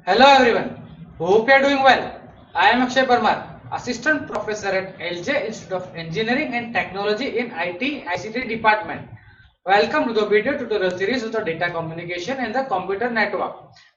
Hello everyone, hope you are doing well. I am Akshay Parmar, Assistant Professor at LJ Institute of Engineering and Technology in IT ICT Department. Welcome to the video tutorial series of the data communication and the computer network.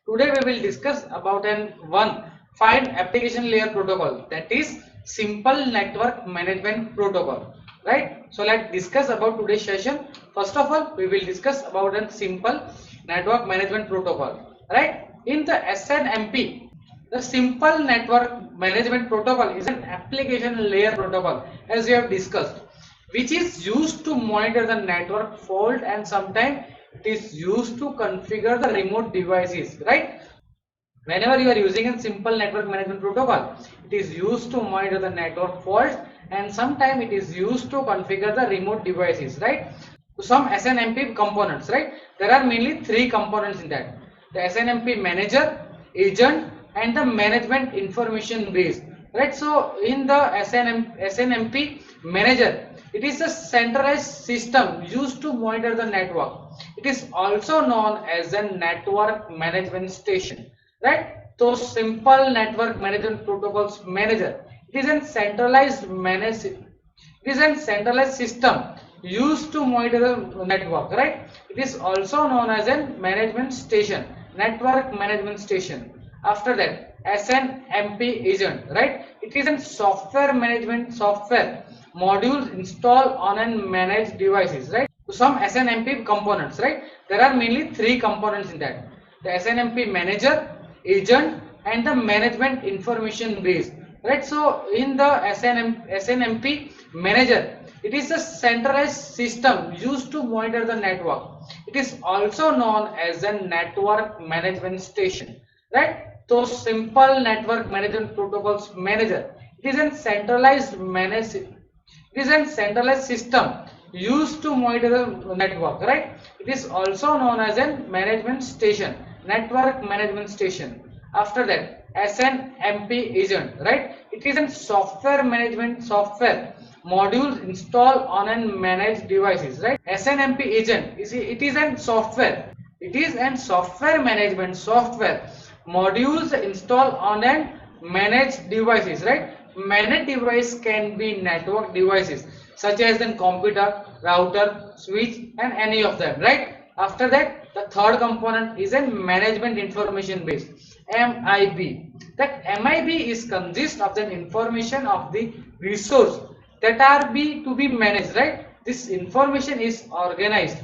Today we will discuss about one fine application layer protocol, that is Simple Network Management Protocol. Right? So let's discuss about today's session. First of all, we will discuss about a simple network management protocol. Right? In the SNMP, the Simple Network Management Protocol is an application layer protocol, as we have discussed, which is used to monitor the network fault, and sometimes it is used to configure the remote devices. Right? Whenever you are using a simple network management protocol, it is used to monitor the network fault, and sometimes it is used to configure the remote devices. Right? Some SNMP components. Right? There are mainly three components in that: the SNMP manager, agent, and the management information base. Right? So in the SNMP manager, it is a centralized system used to monitor the network. It is also known as a network management station. Right? So simple network management protocols manager, it is a centralized system used to monitor the network. Right? It is also known as a management station, network management station. After that, SNMP agent. Right? It is a software management software modules installed on and managed devices. Right? Some SNMP components. Right? There are mainly three components in that: the SNMP manager, agent, and the management information base. Right? So in the SNMP manager, it is a centralized system used to monitor the network. It is also known as a network management station. Right? So simple network management protocols manager, it is a centralized system used to monitor the network. Right? It is also known as a management station, network management station. After that, SNMP agent. Right? It is a software management software modules installed on and managed devices. Right? SNMP agent is a software management software modules installed on and managed devices. Right? Managed device can be network devices such as the computer, router, switch, and any of them. Right? After that, the third component is a management information base, MIB. That MIB is consist of the information of the resource that are to be managed. Right? This information is organized.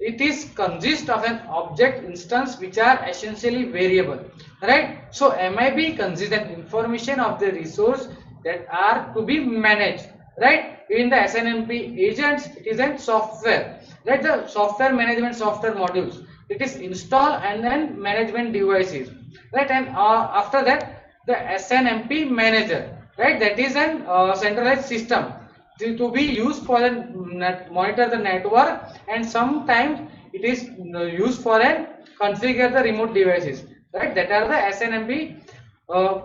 It is consist of an object instance which are essentially variable. Right? So MIB consists an information of the resource that are to be managed. Right? In the SNMP agents, it is a software. Right? The software management software modules, it is installed and then management devices. Right? And after that, the SNMP manager. Right? That is an centralized system to be used for monitor the network, and sometimes it is used for configure the remote devices. Right? That are the SNMP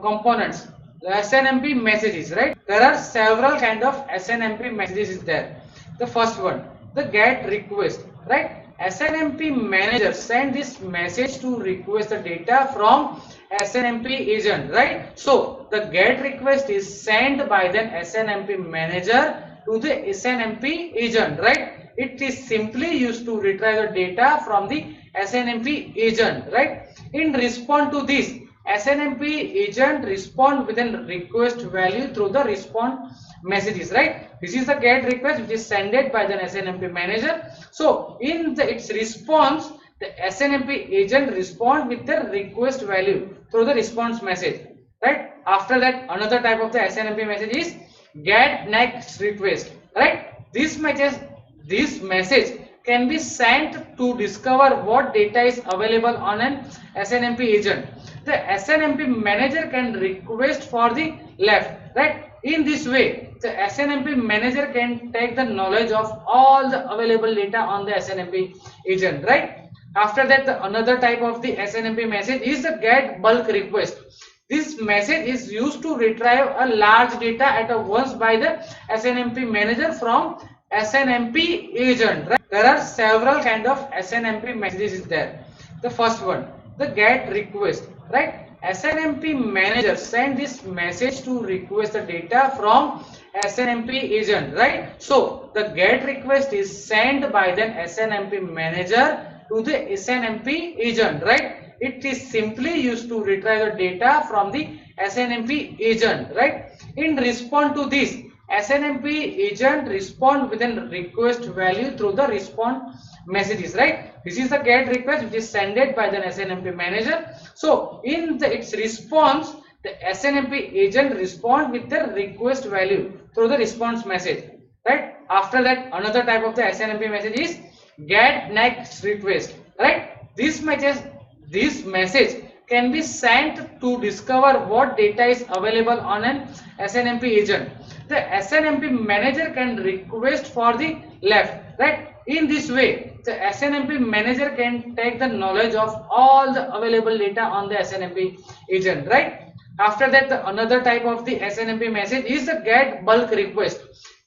components. The SNMP messages. Right? There are several kind of SNMP messages is there. The first one, the GET request. Right? SNMP manager send this message to request the data from SNMP agent. Right? So the GET request is sent by the SNMP manager to the SNMP agent. Right? It is simply used to retrieve the data from the SNMP agent. Right? In response to this, SNMP agent respond with a request value through the response messages. Right? This is the GET request which is sent by the SNMP manager. So in its response, the SNMP agent respond with the request value through the response message. Right? After that, another type of the SNMP message is GET next request. Right? This message can be sent to discover what data is available on an SNMP agent. The SNMP manager can request for the left. Right? In this way, the SNMP manager can take the knowledge of all the available data on the SNMP agent. Right? After that, another type of the SNMP message is the GET bulk request. This message is used to retrieve a large data at once by the SNMP manager from SNMP agent. Right? There are several kind of SNMP messages there. The first one, the GET request. Right? SNMP manager send this message to request the data from SNMP agent, right? So the GET request is sent by the SNMP manager to the SNMP agent, right? It is simply used to retrieve the data from the SNMP agent, right? In response to this, SNMP agent respond with a request value through the response messages, right? This is the GET request which is sent by the SNMP manager. So in its response, the SNMP agent respond with the request value through the response message, right? After that, another type of the SNMP message is GET next request, right? This message can be sent to discover what data is available on an SNMP agent. The SNMP manager can request for the left, right? In this way, the SNMP manager can take the knowledge of all the available data on the SNMP agent, right? After that, another type of the SNMP message is the GET bulk request.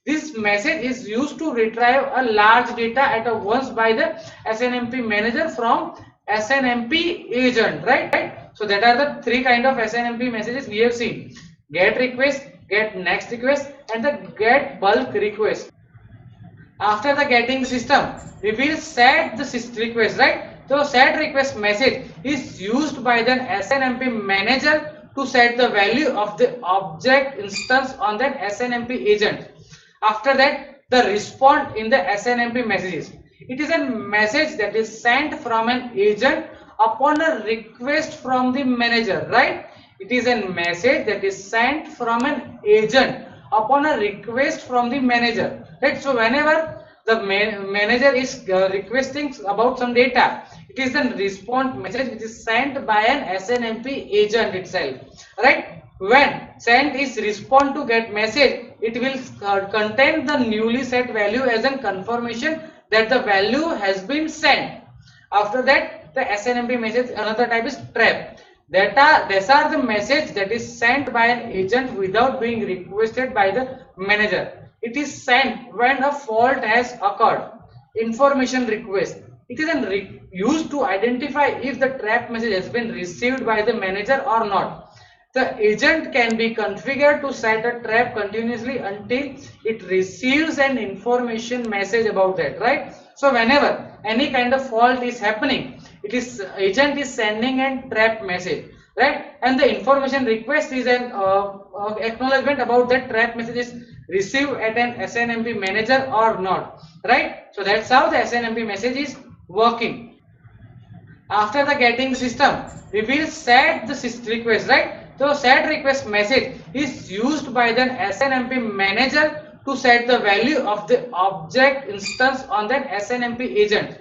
This message is used to retrieve a large data at once by the SNMP manager from SNMP agent, right? So that are the three kind of SNMP messages we have seen: GET request, GET next request, and the GET bulk request. After the getting system, we will set the request, right? So set request message is used by the SNMP manager to set the value of the object instance on the SNMP agent. After that, the response in the SNMP messages. It is a message that is sent from an agent upon a request from the manager, right? It is a message that is sent from an agent upon a request from the manager, right? So whenever the manager is requesting about some data, it is a response message which is sent by an SNMP agent itself, right? When sent is respond to GET message, it will contain the newly set value as a confirmation that the value has been sent. After that, the SNMP message, another type is trap. These are the message that is sent by an agent without being requested by the manager. It is sent when a fault has occurred. Information request. It is used to identify if the trap message has been received by the manager or not. The agent can be configured to set a trap continuously until it receives an information message about that, right? So whenever any kind of fault is happening, agent is sending a trap message, right? And the information request is an acknowledgement about that trap message is received at an SNMP manager or not, right? So that's how the SNMP message is working. After the getting system, we will set the request, right? So set request message is used by the SNMP manager to set the value of the object instance on the SNMP agent.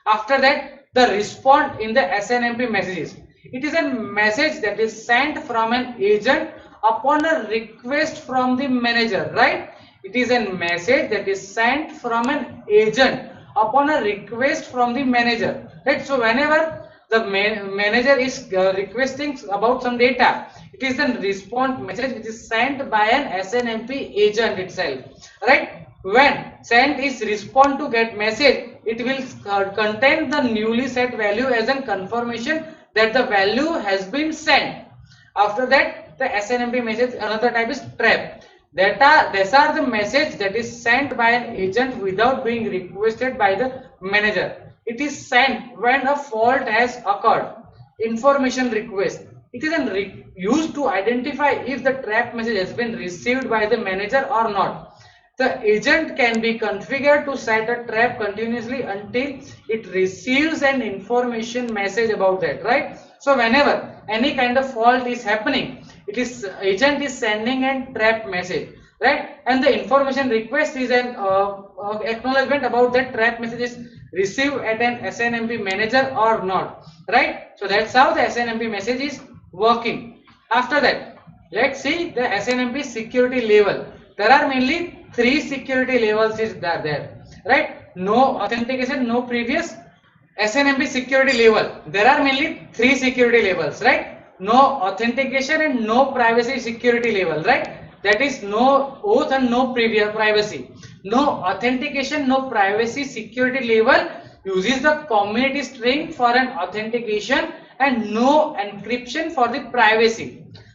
After that, the response in the SNMP messages. It is a message that is sent from an agent upon a request from the manager, right? It is a message that is sent from an agent upon a request from the manager, right? So whenever the manager is requesting about some data, it is a response message which is sent by an SNMP agent itself, right? When sent is respond to GET message, it will contain the newly set value as a confirmation that the value has been sent. After that, the SNMP message, another type is trap. These are the message that is sent by an agent without being requested by the manager. It is sent when a fault has occurred. Information request. It is used to identify if the trap message has been received by the manager or not. The agent can be configured to set a trap continuously until it receives an information message about that, right? So whenever any kind of fault is happening, agent is sending a trap message, right? And the information request is an acknowledgement about that trap message is received at an SNMP manager or not, right? So that's how the SNMP message is working. After that, let's see the SNMP security level. There are mainly 3 security levels is there, right? No authentication, no previous. SNMP security level. There are mainly 3 security levels, right? No authentication and no privacy security level, right? That is no oath and no previous privacy. No authentication, no privacy security level uses the community string for an authentication and no encryption for the privacy.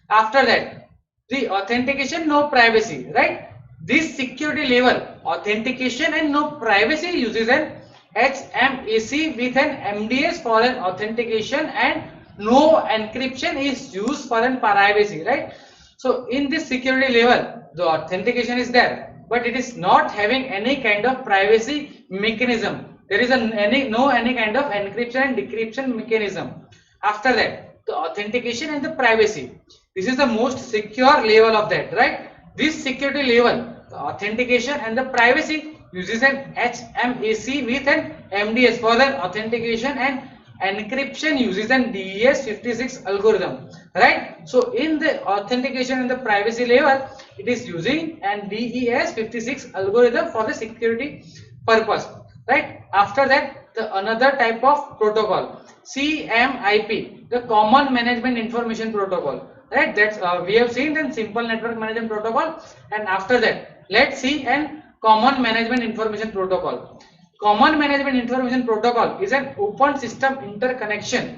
After that, the authentication, no privacy, right? This security level, authentication and no privacy, uses an HMAC with an MDS for an authentication, and no encryption is used for an privacy, right? So in this security level, the authentication is there, but it is not having any kind of privacy mechanism. There is any kind of encryption and decryption mechanism. After that, the authentication and the privacy. This is the most secure level of that, right? This security level, the authentication and the privacy, uses an HMAC with an MDS for the authentication, and encryption uses an DES56 algorithm, right? So in the authentication and the privacy level, it is using an DES56 algorithm for the security purpose, right? After that, the another type of protocol, CMIP, the Common Management Information Protocol, right? That's we have seen the simple network management protocol, and after that, let's see an Common Management Information Protocol. Common Management Information Protocol is an open system interconnection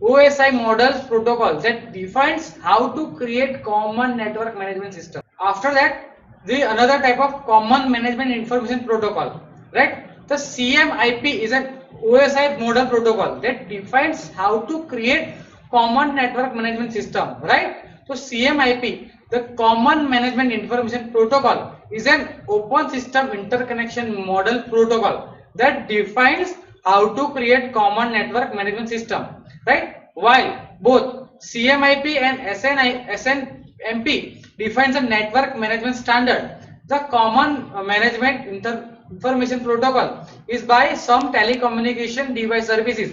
OSI models protocol that defines how to create common network management system. After that, the another type of Common Management Information Protocol, right? The CMIP is an OSI model protocol that defines how to create common network management system, right? So CMIP, the Common Management Information Protocol, is an open system interconnection model protocol that defines how to create common network management system, right? While both CMIP and SNMP defines a network management standard, the Common Management Information Protocol is by some telecommunication device services.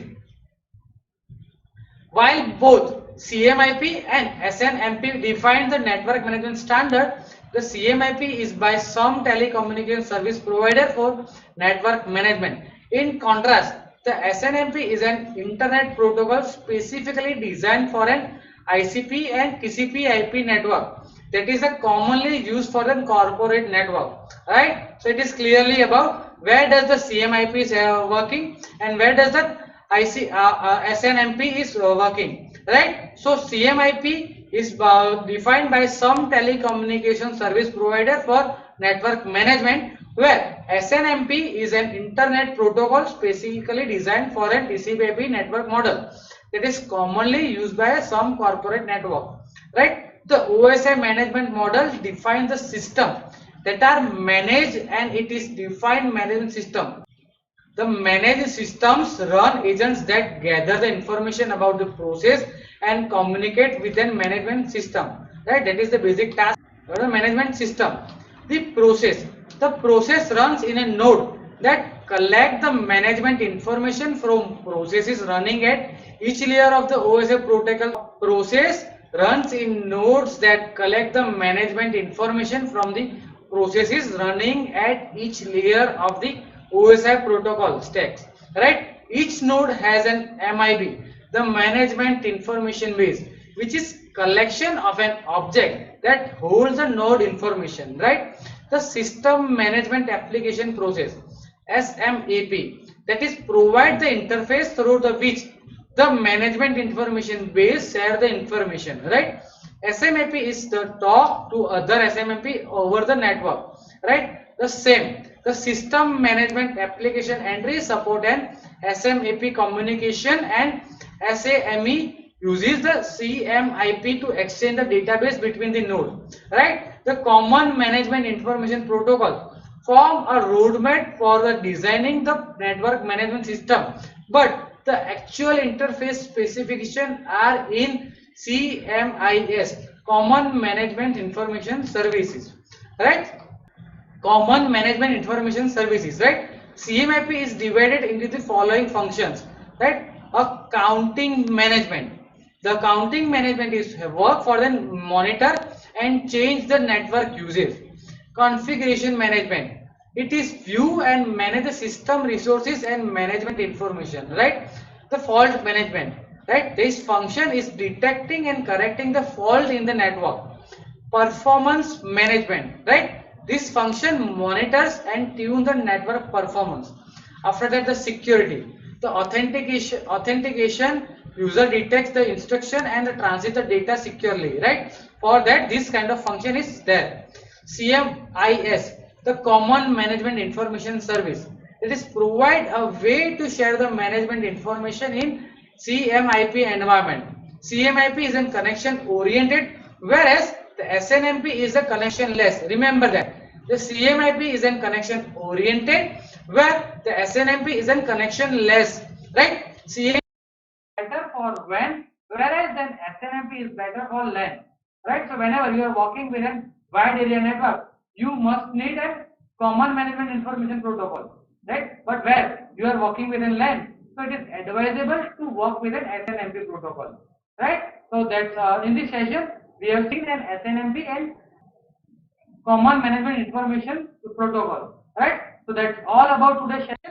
While both CMIP and SNMP define the network management standard, the CMIP is by some telecommunication service provider for network management. In contrast, the SNMP is an internet protocol specifically designed for an ICP and TCP/IP network that is commonly used for a corporate network, right? So it is clearly about where does the CMIP is working and where does the SNMP is working, right? So CMIP is defined by some telecommunication service provider for network management, where SNMP is an internet protocol specifically designed for a TCP/IP network model that is commonly used by some corporate network, right? The OSI management model defines the system that are managed, and it is defined management system. The managed systems run agents that gather the information about the process and communicate within management system, right? That is the basic task of the management system. The process runs in a node that collect the management information from processes running at each layer of the OSI protocol. Process runs in nodes that collect the management information from the processes running at each layer of the OSI protocol stacks, right? Each node has an MIB, the management information base, which is collection of an object that holds the node information, right? The system management application process, SMAP, that is provide the interface through the which the management information base share the information, right? SMAP is the talk to other SMAP over the network, right? The same, the system management application entry support an SMAP communication, and SAME uses the CMIP to exchange the database between the nodes, right? The Common Management Information Protocol form a roadmap for the designing the network management system, but the actual interface specification are in CMIS, Common Management Information Services, right? Common Management Information Services, right? CMIP is divided into the following functions, right? A counting management. The counting management is work for the monitor and change the network usage. Configuration management. It is view and manage the system resources and management information, right? The fault management, right? This function is detecting and correcting the fault in the network. Performance management, right? This function monitors and tune the network performance. After that, the security, the authentication user detects the instruction and transits the data securely, right? For that, this kind of function is there. CMIS, the Common Management Information Service. It is provide a way to share the management information in CMIP environment. CMIP is a connection oriented, whereas the SNMP is a connection less. Remember that the CMIP is a connection oriented, where the SNMP is a connection less, right? CMIP better for WAN, whereas then SNMP is better for LAN, right? So whenever you are working with a wide area network, you must need a common management information protocol, right? But where you are working with a LAN, so it is advisable to work with an SNMP protocol, right? So that's in this session we have seen an SNMP and common management information protocol, right? So that's all about today's session.